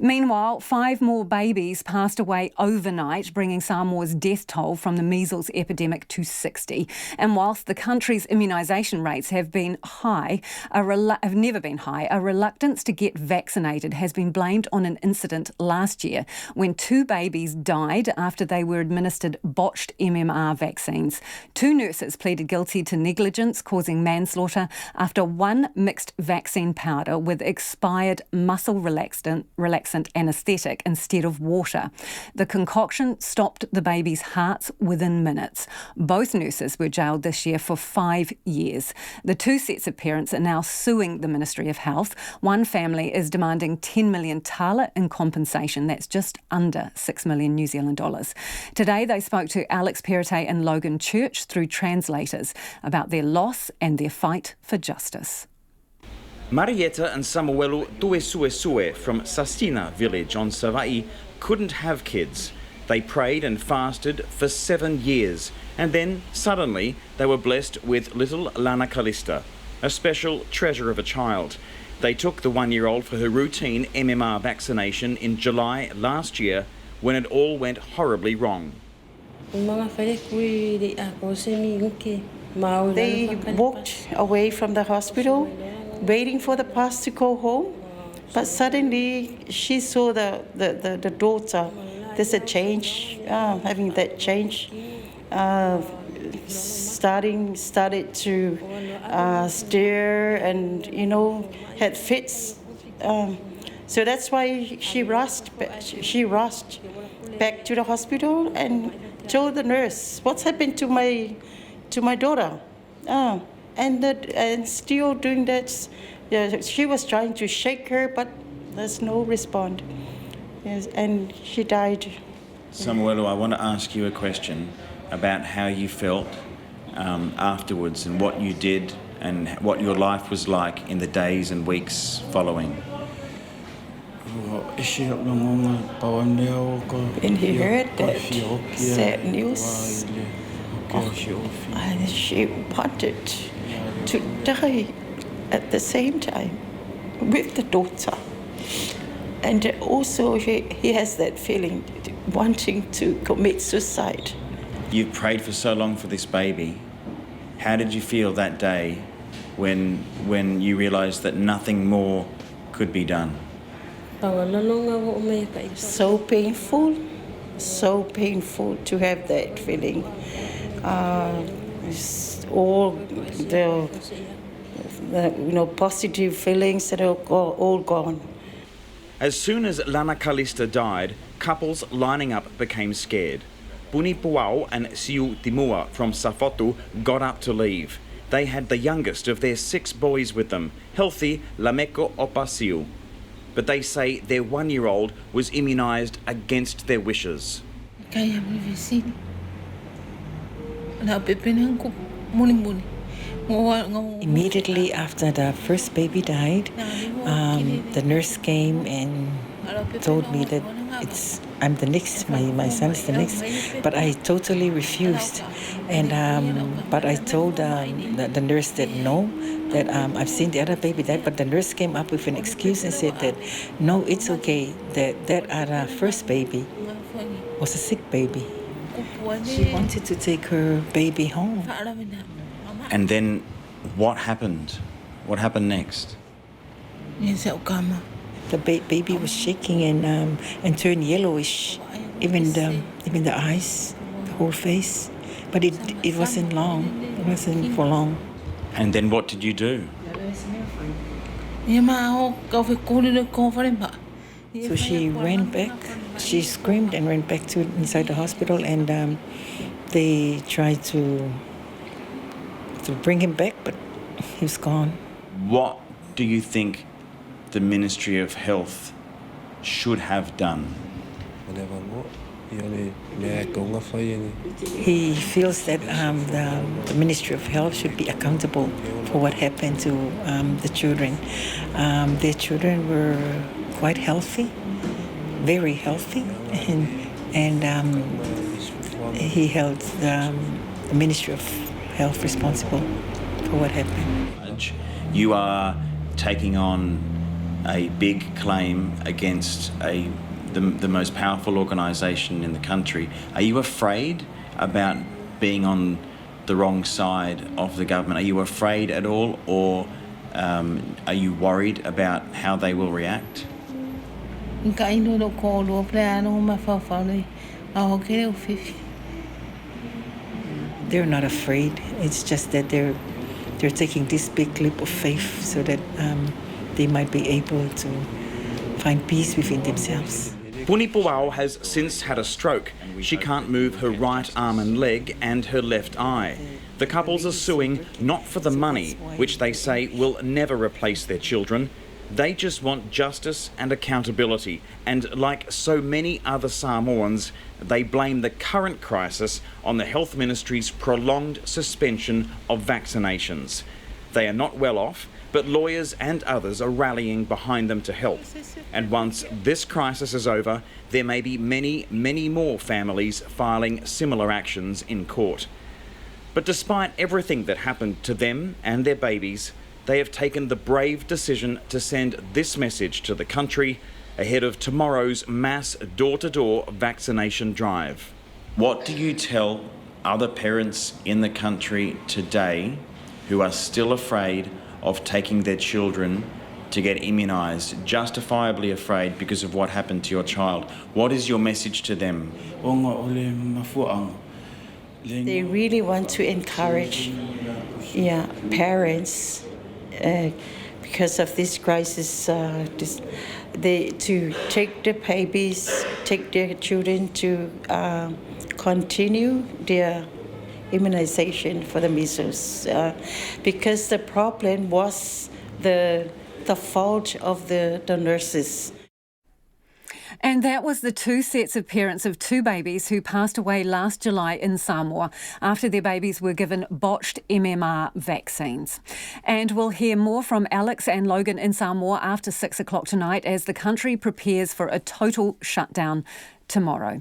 Meanwhile, 5 more babies passed away overnight, bringing Samoa's death toll from the measles epidemic to 60. And whilst the country's immunisation rates have never been high, a reluctance to get vaccinated has been blamed on an incident last year when 2 babies died after they were administered botched MMR vaccines. 2 nurses pleaded guilty to negligence causing manslaughter after 1 mixed vaccine powder with expired muscle relaxant anaesthetic instead of water. The concoction stopped the babies' hearts within minutes. Both nurses were jailed this year for 5 years. The 2 sets of parents are now suing the Ministry of Health. One family is demanding 10 million tala in compensation. That's just under 6 million New Zealand dollars. Today they spoke to Alex Perrottet and Logan Church through translators about their loss and their fight for justice. Marietta and Samuelu Tuesuesue from Sastina village on Savai'i couldn't have kids. They prayed and fasted for 7 years, and then suddenly they were blessed with little Lana Kalista, a special treasure of a child. They took the 1-year-old for her routine MMR vaccination in July last year when it all went horribly wrong. They walked away from the hospital, waiting for the bus to go home, but suddenly she saw the daughter. There's a change, having that change, started to stare and, had fits. So that's why she rushed back to the hospital and told the nurse, what's happened to my daughter? And still doing that, she was trying to shake her, but there's no response. Yes, and she died. Samuelu, I want to ask you a question about how you felt afterwards and what you did and what your life was like in the days and weeks following. When he heard that sad news, she wanted to die at the same time with the daughter. And also he has that feeling, wanting to commit suicide. You've prayed for so long for this baby. How did you feel that day when you realised that nothing more could be done? So painful to have that feeling. All the positive feelings that are all gone. As soon as Lana Kalista died, couples lining up became scared. Puni Puao and Siu Timua from Safotu got up to leave. They had the youngest of their 6 boys with them, healthy Lameko Opasiu. But they say their 1-year-old was immunised against their wishes. Immediately after the first baby died, the nurse came and told me that I'm the next, my son's the next, but I totally refused. And but I told the nurse that no, that I've seen the other baby die, but the nurse came up with an excuse and said that no, it's okay, that other first baby was a sick baby. She wanted to take her baby home. And then what happened? What happened next? The baby was shaking and turned yellowish, even the eyes, the whole face. But it wasn't long. It wasn't for long. And then what did you do? So she ran back. She screamed and ran back to inside the hospital, and they tried to bring him back, but he was gone. What do you think the Ministry of Health should have done? He feels that the Ministry of Health should be accountable for what happened to the children. Their children were quite healthy, very healthy, and he held the Ministry of Health responsible for what happened. You are taking on a big claim against the most powerful organisation in the country. Are you afraid about being on the wrong side of the government? Are you afraid at all, or are you worried about how they will react? They're not afraid. It's just that they're taking this big leap of faith so that they might be able to find peace within themselves. Punipuao has since had a stroke. She can't move her right arm and leg and her left eye. The couples are suing not for the money, which they say will never replace their children. They just want justice and accountability. And like so many other Samoans, they blame the current crisis on the Health Ministry's prolonged suspension of vaccinations. They are not well off, but lawyers and others are rallying behind them to help. And once this crisis is over, there may be many, many more families filing similar actions in court. But despite everything that happened to them and their babies, they have taken the brave decision to send this message to the country ahead of tomorrow's mass door-to-door vaccination drive. What do you tell other parents in the country today who are still afraid of taking their children to get immunised, justifiably afraid because of what happened to your child? What is your message to them? They really want to encourage parents because of this crisis, to take the babies, take their children to continue their immunization for the measles, because the problem was the fault of the nurses. And that was the two sets of parents of two babies who passed away last July in Samoa after their babies were given botched MMR vaccines. And we'll hear more from Alex and Logan in Samoa after 6 o'clock tonight as the country prepares for a total shutdown tomorrow.